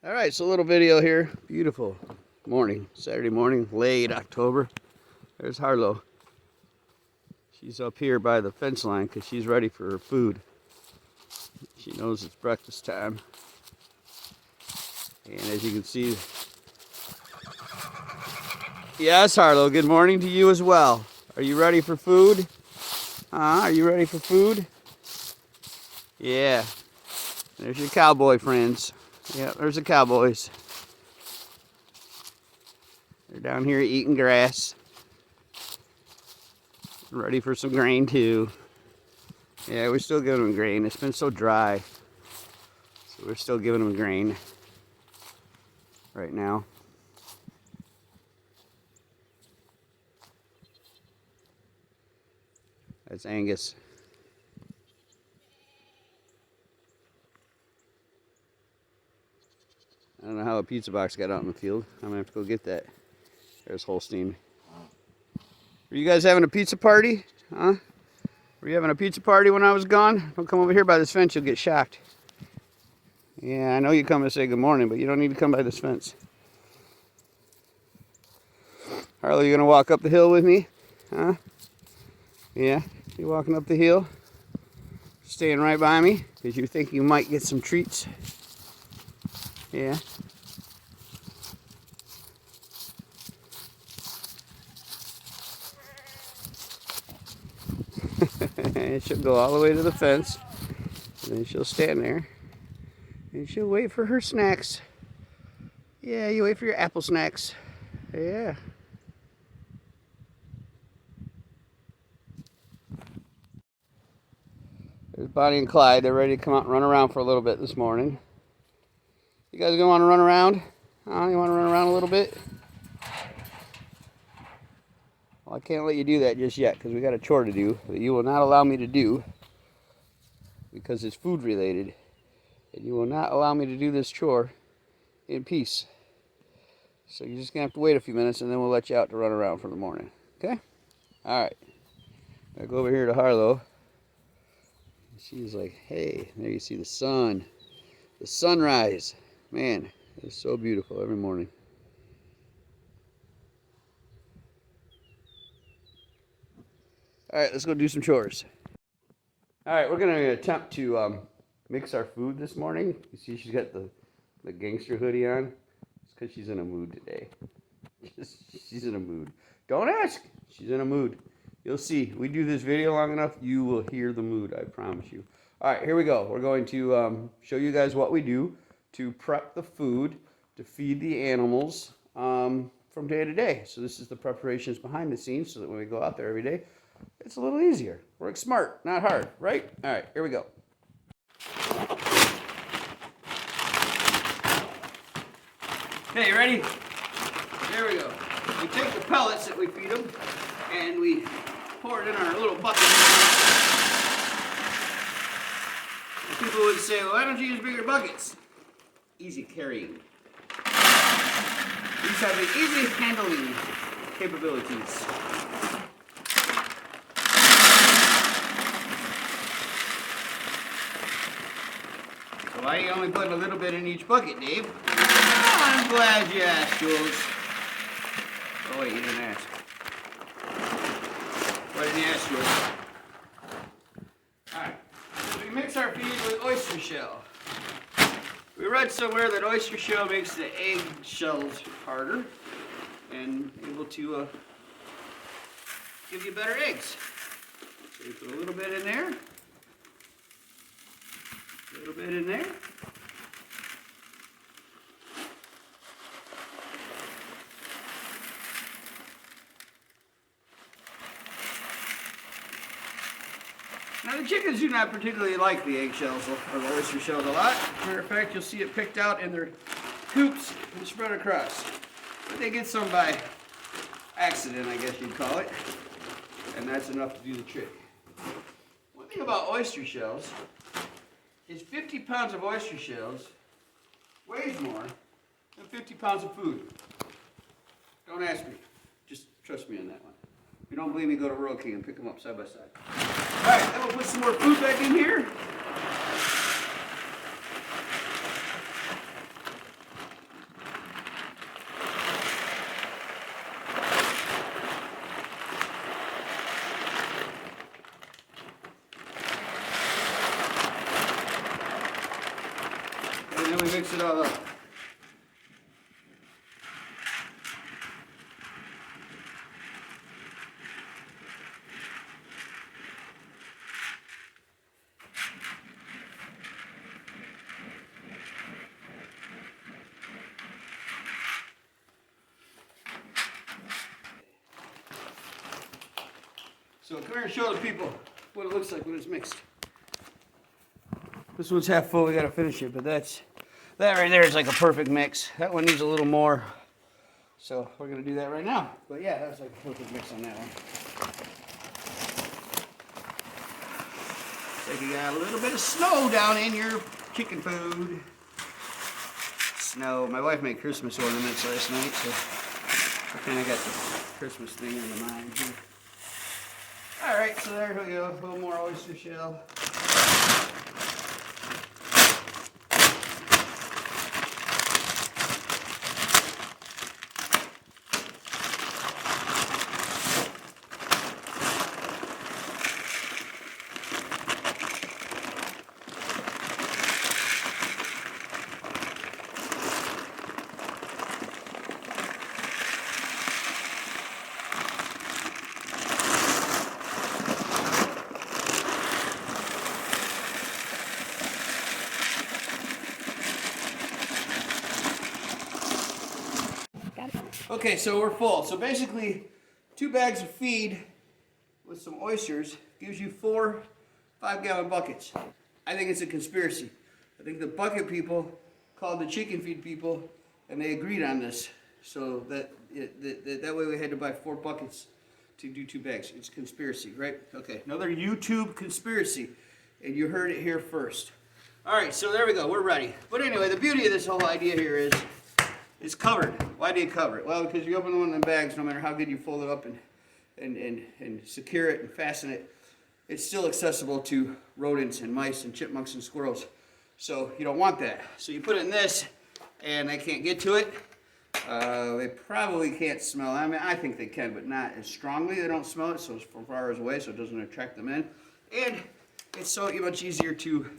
All right, so a little video here. Beautiful morning, Saturday morning, late October. There's Harlow. She's up here by the fence line because she's ready for her food. She knows it's breakfast time. And as you can see, yes, Harlow, good morning to you as well. Are you ready for food? Are you ready for food? Yeah. There's your cowboy friends. Yeah, there's the cowboys. They're down here eating grass. Ready for some grain too. Yeah, we're still giving them grain. It's been so dry. So we're still giving them grain right now. That's Angus. I don't know how a pizza box got out in the field. I'm gonna have to go get that. There's Holstein. Were you guys having a pizza party? Huh? Were you having a pizza party when I was gone? Don't come over here by this fence, you'll get shocked. Yeah, I know you come to say good morning, but you don't need to come by this fence. Harlow, you gonna walk up the hill with me? Huh? Yeah, you walking up the hill? Staying right by me? Because you think you might get some treats? Yeah. And she'll go all the way to the fence. And then she'll stand there. And she'll wait for her snacks. Yeah, you wait for your apple snacks. Yeah. There's Bonnie and Clyde. They're ready to come out and run around for a little bit this morning. You guys gonna want to run around? You want to run around a little bit? Well, I can't let you do that just yet because we got a chore to do that you will not allow me to do because it's food related. And you will not allow me to do this chore in peace. So you're just gonna have to wait a few minutes and then we'll let you out to run around for the morning. Okay? Alright. I go over here to Harlow. She's like, hey, there you see the sun. The sunrise. Man, it's so beautiful every morning. Alright, let's go do some chores. Alright, we're going to attempt to mix our food this morning. You see she's got the gangster hoodie on. It's because she's in a mood today. She's in a mood. Don't ask. She's in a mood. You'll see. We do this video long enough, you will hear the mood, I promise you. Alright, here we go. We're going to show you guys what we do to prep the food to feed the animals from day to day. So this is the preparations behind the scenes so that when we go out there every day, it's a little easier. Work smart, not hard, right? Alright, here we go. Okay, you ready? There we go. We take the pellets that we feed them and we pour it in our little bucket. And people would say, well, why don't you use bigger buckets? Easy carrying. These have the easy handling capabilities. So why are you only putting a little bit in each bucket, Dave? Oh, I'm glad you asked, Jules. Oh wait, you didn't ask. Why didn't you ask, Jules? Alright, so we mix our feed with oyster shell. We read somewhere that oyster shell makes the egg shells harder and able to give you better eggs. So we put a little bit in there, a little bit in there. Now the chickens do not particularly like the eggshells or the oyster shells a lot. Matter of fact, you'll see it picked out in their coops and spread across. But they get some by accident, I guess you'd call it. And that's enough to do the trick. One thing about oyster shells is 50 pounds of oyster shells weighs more than 50 pounds of food. Don't ask me. Just trust me on that one. If you don't believe me, go to RAWK and pick them up side by side. Alright, then we'll put some more food back in here. then we mix it all up. So come here and show the people what it looks like when it's mixed. This one's half full, we gotta finish it, but that right there is like a perfect mix. That one needs a little more. So we're gonna do that right now. But yeah, that's like a perfect mix on that one. It's like you got a little bit of snow down in your chicken food. Snow. My wife made Christmas ornaments last night, so I kinda got the Christmas thing in the mind here. All right, so there we go, a little more oyster shell. Okay, so we're full. So basically, 2 bags of feed with some oysters gives you 4 5-gallon buckets. I think it's a conspiracy. I think the bucket people called the chicken feed people, and they agreed on this. So that way we had to buy 4 buckets to do 2 bags. It's conspiracy, right? Okay, another YouTube conspiracy, and you heard it here first. All right, so there we go. We're ready. But anyway, the beauty of this whole idea here is it's covered. Why do you cover it? Well, because you open one of them bags, no matter how good you fold it up and secure it and fasten it, it's still accessible to rodents and mice and chipmunks and squirrels. So you don't want that. So you put it in this, and they can't get to it. They probably can't smell it. I mean, I think they can, but not as strongly. They don't smell it, so it's from far away, so it doesn't attract them in. And it's so much easier to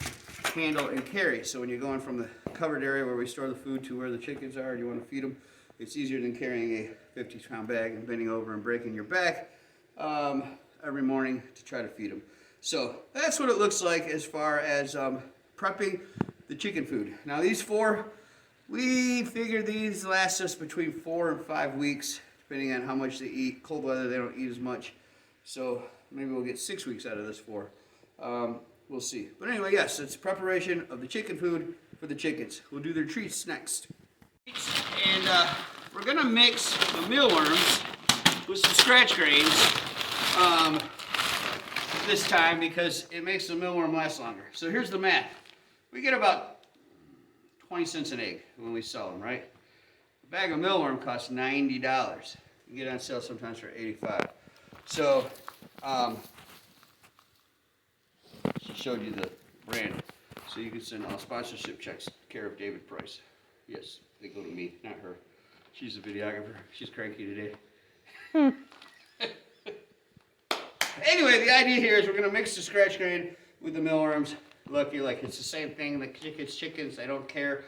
handle and carry. So when you're going from the covered area where we store the food to where the chickens are and you want to feed them, it's easier than carrying a 50-pound bag and bending over and breaking your back every morning to try to feed them. So that's what it looks like as far as prepping the chicken food. Now these 4, we figure these last us between 4 and 5 weeks, depending on how much they eat. Cold weather, they don't eat as much. So maybe we'll get 6 weeks out of this 4. We'll see. But anyway, yes, it's preparation of the chicken food for the chickens. We'll do their treats next. And we're going to mix the mealworms with some scratch grains this time because it makes the mealworm last longer. So here's the math. We get about 20 cents an egg when we sell them, right? A bag of mealworm costs $90. You get on sale sometimes for $85. So, she showed you the brand, so you can send all sponsorship checks care of David Price. Yes, they go to me, not her. She's the videographer. She's cranky today. Anyway, the idea here is we're going to mix the scratch grain with the mealworms. Look, you're like, it's the same thing. The chickens, they don't care.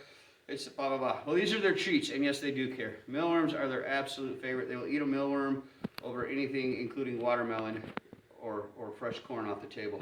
It's blah, blah, blah. Well, these are their treats, and yes, they do care. Mealworms are their absolute favorite. They will eat a mealworm over anything, including watermelon or fresh corn off the table.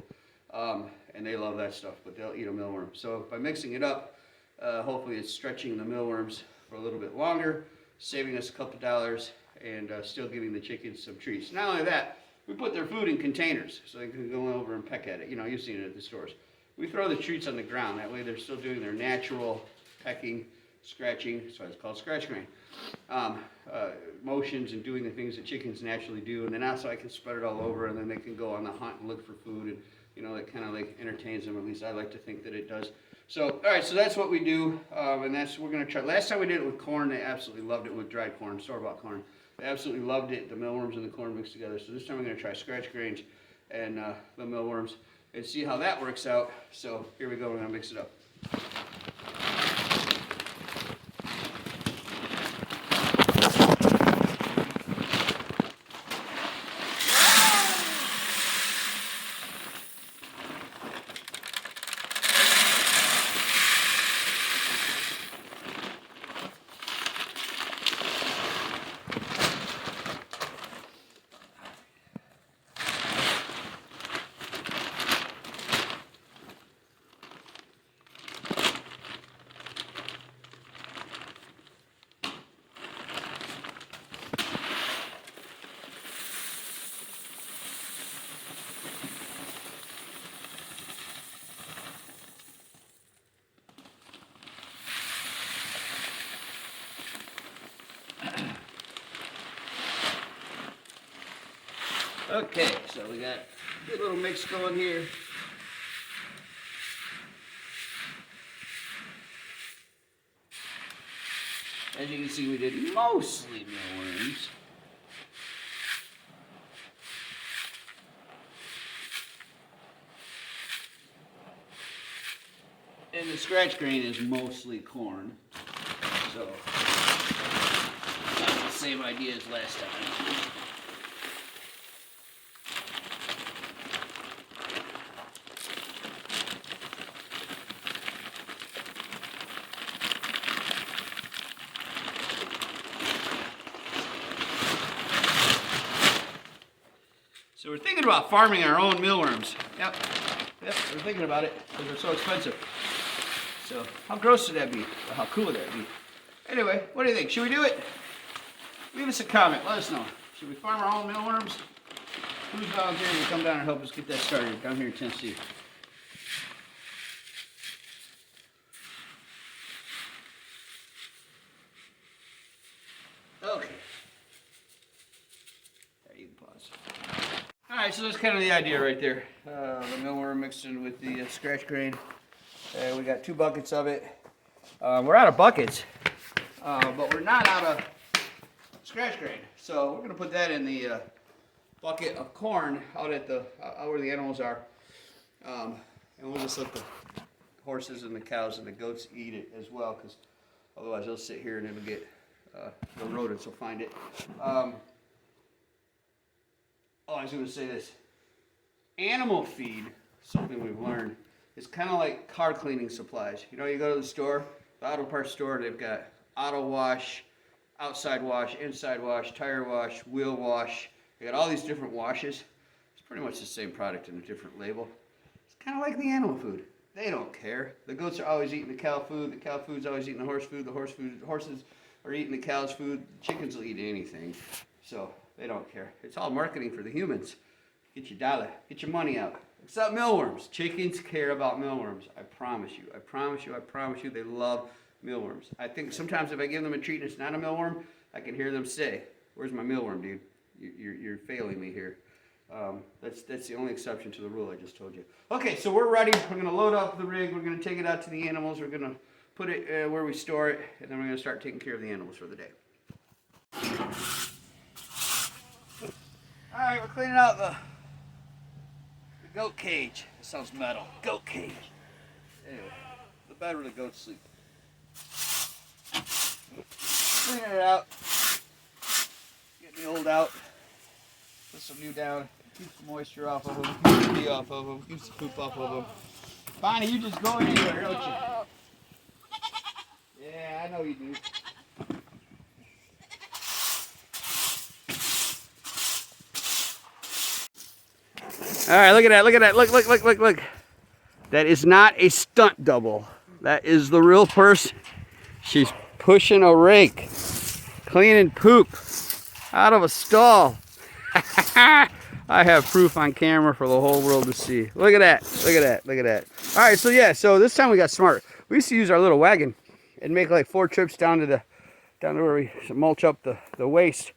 And they love that stuff, but they'll eat a mealworm. So by mixing it up, hopefully it's stretching the mealworms for a little bit longer, saving us a couple dollars, and still giving the chickens some treats. Not only that, we put their food in containers so they can go over and peck at it. You know, you've seen it at the stores. We throw the treats on the ground. That way they're still doing their natural pecking, scratching, so it's called scratch grain, motions and doing the things that chickens naturally do. And then also I can spread it all over, and then they can go on the hunt and look for food, and you know, that kind of like entertains them. At least I like to think that it does. So, all right, so that's what we do, and that's we're going to try. Last time we did it with corn, they absolutely loved it with dried corn, store-bought corn. They absolutely loved it, the mealworms and the corn mixed together. So this time we're going to try scratch grains and the mealworms and see how that works out. So here we go, we're going to mix it up. Okay, so we got a good little mix going here. As you can see, we did mostly mealworms. And the scratch grain is mostly corn. So, not the same idea as last time. So we're thinking about farming our own mealworms. Yep, we're thinking about it because they're so expensive. So how gross would that be? Or how cool would that be? Anyway, what do you think? Should we do it? Leave us a comment. Let us know. Should we farm our own mealworms? Who's volunteering to come down and help us get that started down here in Tennessee? Okay. There, you can pause. Alright, so that's kind of the idea right there. The mealworm mixed in with the scratch grain. We got 2 buckets of it. We're out of buckets, but we're not out of scratch grain. So we're going to put that in the bucket of corn out where the animals are. And we'll just let the horses and the cows and the goats eat it as well, because otherwise they'll sit here and it'll get, the rodents will find it. I was going to say this. Animal feed, something we've learned, is kind of like car cleaning supplies. You know, you go to the store, the auto parts store, they've got auto wash, outside wash, inside wash, tire wash, wheel wash. They got all these different washes. It's pretty much the same product in a different label. It's kind of like the animal food. They don't care. The goats are always eating the cow food. The cow food's always eating the horse food. The horses are eating the cow's food. Chickens will eat anything. So they don't care. It's all marketing for the humans. Get your dollar. Get your money out. Except mealworms. Chickens care about mealworms. I promise you. I promise you. I promise you. They love mealworms. I think sometimes if I give them a treat and it's not a mealworm, I can hear them say, "Where's my mealworm, dude? You're failing me here." That's the only exception to the rule I just told you. Okay, so we're ready. We're going to load up the rig. We're going to take it out to the animals. We're going to put it where we store it, and then we're going to start taking care of the animals for the day. All right, we're cleaning out the goat cage. It sounds metal. Goat cage. Anyway, the bed where the goats sleep. Cleaning it out. Getting the old out. Put some new down. Keep the moisture off of them. Keep the pee off of them. Keep the poop off of them. Bonnie, you just go anywhere, don't you? Yeah, I know you do. All right, look at that, look at that, look. That is not a stunt double. That is the real person. She's pushing a rake, cleaning poop out of a stall. I have proof on camera for the whole world to see. Look at that, look at that, look at that. All right, so yeah, so this time we got smart. We used to use our little wagon and make like 4 trips down to where we mulch up the waste,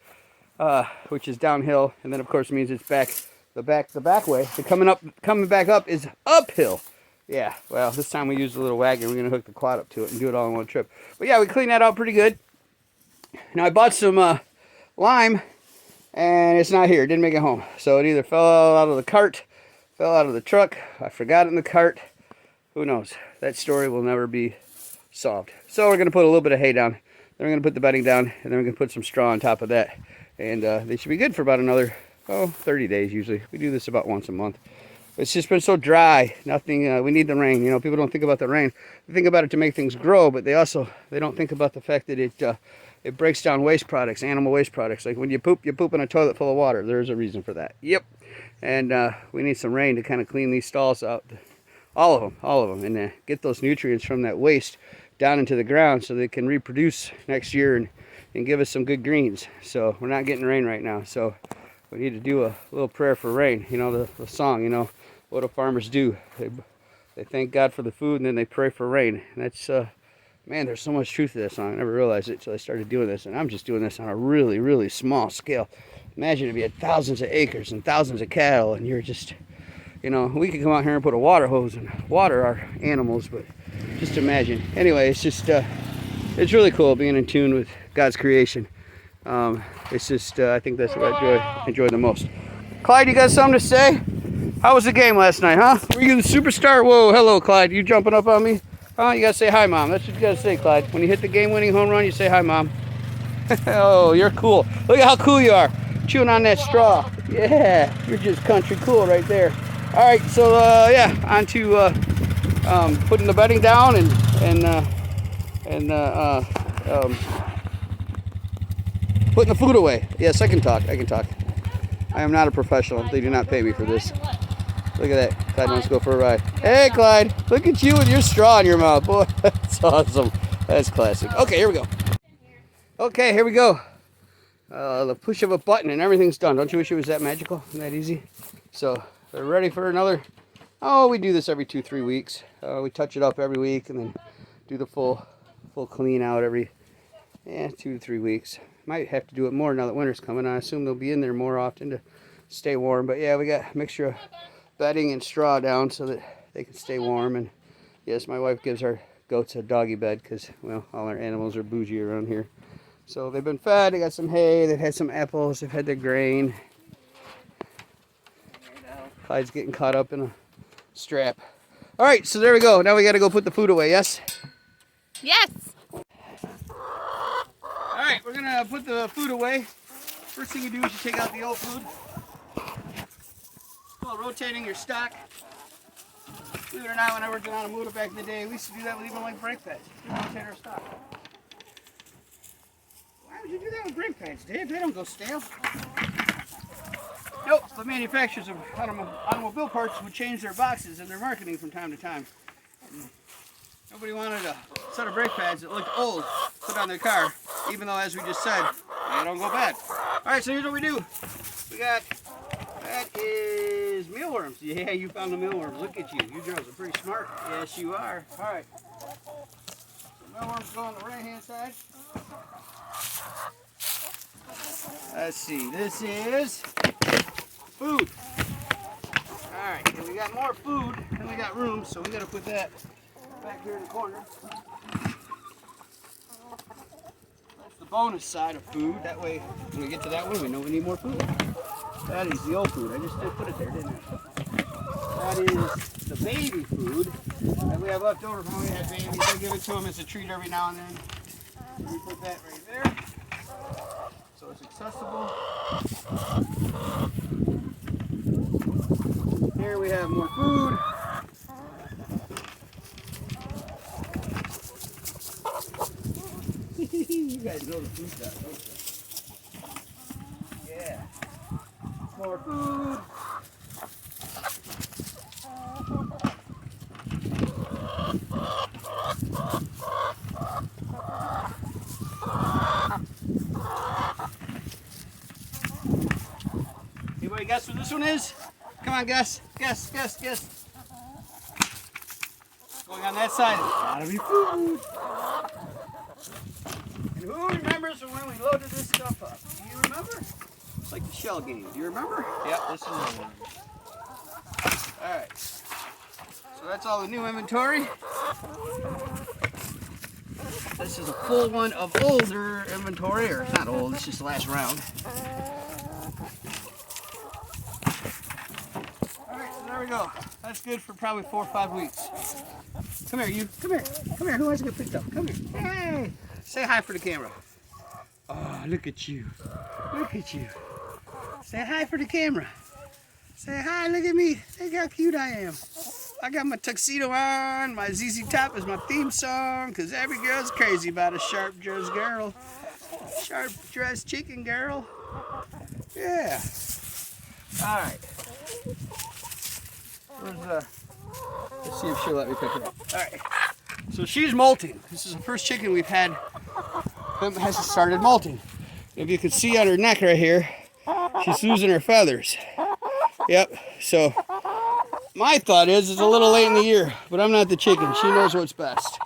which is downhill, and then of course it means it's back. The back way. So coming back up is uphill. Yeah, well, this time we used a little wagon. We're going to hook the quad up to it and do it all in one trip. But yeah, we cleaned that out pretty good. Now I bought some lime, and it's not here. It didn't make it home. So it either fell out of the cart, fell out of the truck. I forgot it in the cart. Who knows? That story will never be solved. So we're going to put a little bit of hay down. Then we're going to put the bedding down, and then we're going to put some straw on top of that. And they should be good for about another 30 days usually. We do this about once a month. It's just been so dry. Nothing. We need the rain. You know, people don't think about the rain. They think about it to make things grow, but they don't think about the fact that it breaks down waste products, animal waste products. Like when you poop in a toilet full of water. There's a reason for that. Yep. And we need some rain to kind of clean these stalls out, all of them, and get those nutrients from that waste down into the ground so they can reproduce next year and give us some good greens. So we're not getting rain right now. So we need to do a little prayer for rain. You know, the song, you know, what do farmers do? They thank God for the food, and then they pray for rain. And that's, man, there's so much truth to that song. I never realized it until I started doing this. And I'm just doing this on a really, really small scale. Imagine if you had thousands of acres and thousands of cattle, and you're just, you know, we could come out here and put a water hose and water our animals, but just imagine. Anyway, it's just, it's really cool being in tune with God's creation. It's just, I think that's what I enjoy the most. Clyde, you got something to say? How was the game last night, huh? Were you the superstar? Whoa, hello, Clyde. You jumping up on me? Huh? You got to say hi, Mom. That's what you got to say, Clyde. When you hit the game-winning home run, you say hi, Mom. Oh, you're cool. Look at how cool you are. Chewing on that straw. Yeah, you're just country cool right there. All right, so, yeah, on to putting the bedding down and putting the food away. Yes, I can talk. I can talk. I am not a professional. They do not pay me for this. Look at that. Clyde wants to go for a ride. Hey, Clyde. Look at you with your straw in your mouth. Boy, that's awesome. That's classic. Okay, here we go. Okay, here we go. The push of a button and everything's done. Don't you wish it was that magical and that easy? So, they're ready for another. Oh, we do this every 2-3 weeks. We touch it up every week and then do the full clean out every 2 to 3 weeks. Might have to do it more now that winter's coming. I assume they'll be in there more often to stay warm. But yeah, we got a mixture of bedding and straw down so that they can stay warm. And yes, my wife gives our goats a doggy bed because, well, all our animals are bougie around here. So they've been fed. They got some hay. They've had some apples. They've had their grain. Clyde's getting caught up in a strap. All right, so there we go. Now we got to go put the food away, yes? Yes. All right, we're gonna put the food away. First thing you do is you take out the old food. Well, rotating your stock. Believe it or not, when I worked on a motor back in the day, we used to do that with even like brake pads. Rotate our stock. Why would you do that with brake pads, Dave? They don't go stale. Nope, the manufacturers of automobile parts would change their boxes and their marketing from time to time. Nobody wanted a set of brake pads that looked old put on their car, even though, as we just said, they don't go bad. All right, so here's what we do. We got, that is mealworms. Yeah, you found the mealworms. Look at you. You girls are pretty smart. Yes, you are. All right. So mealworms go on the right-hand side. Let's see. This is food. All right, and we got more food than we got room, so we got to put that back here in the corner. That's the bonus side of food. That way, when we get to that one, we know we need more food. That is the old food. I just did put it there, didn't I? That is the baby food that we have left over from when we had babies. I give it to them as a treat every now and then. We put that right there, so it's accessible. Here we have more food. You guys know the food stuff, don't you? Yeah. More food. Anybody guess what this one is? Come on, guess. Guess. Going on that side. Gotta be food. And who remembers when we loaded this stuff up? Do you remember? It's like the shell game. Do you remember? Yep, this is the one. Alright. So that's all the new inventory. This is a full one of older inventory, or it's not old, it's just the last round. Alright, so there we go. That's good for probably 4 or 5 weeks. Come here, you. Come here. Come here. Who wants to get picked up? Come here. Hey! Say hi for the camera. Oh, look at you. Look at you. Say hi for the camera. Say hi, look at me. Look how cute I am. I got my tuxedo on. My ZZ Top is my theme song, because every girl's crazy about a sharp-dressed girl. Sharp-dressed chicken girl. Yeah. All right. Let's see if she'll let me pick her up. All right. So she's molting. This is the first chicken we've had that has started molting. If you can see on her neck right here, she's losing her feathers. Yep. So my thought is it's a little late in the year, but I'm not the chicken. She knows what's best.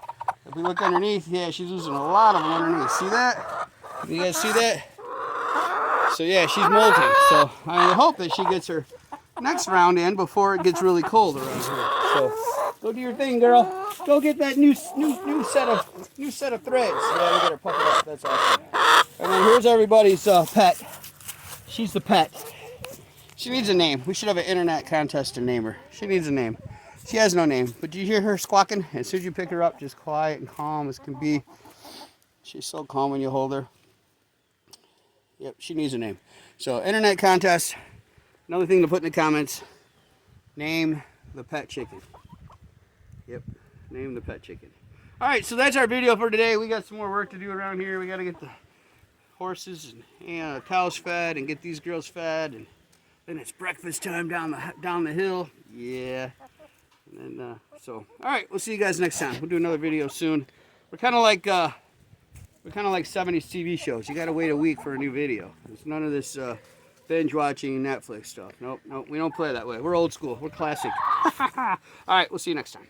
If we look underneath, yeah, she's losing a lot of them underneath. See that? You guys see that? So yeah, she's molting. So I hope that she gets her next round in before it gets really cold around here. So go do your thing, girl. Go get that new set of threads. Yeah, we got her puckered up. That's awesome. And then here's everybody's pet. She's the pet. She needs a name. We should have an internet contest to name her. She needs a name. She has no name. But do you hear her squawking? As soon as you pick her up, just quiet and calm as can be. She's so calm when you hold her. Yep, she needs a name. So, internet contest. Another thing to put in the comments. Name the pet chicken. Yep, name the pet chicken. Alright, so that's our video for today. We got some more work to do around here. We got to get the horses and cows fed and get these girls fed. And then it's breakfast time down the hill. Yeah. And then, so, alright, we'll see you guys next time. We'll do another video soon. We're kind of like 70s TV shows. You gotta wait a week for a new video. There's none of this binge watching Netflix stuff. Nope, we don't play that way. We're old school. We're classic. All right, we'll see you next time.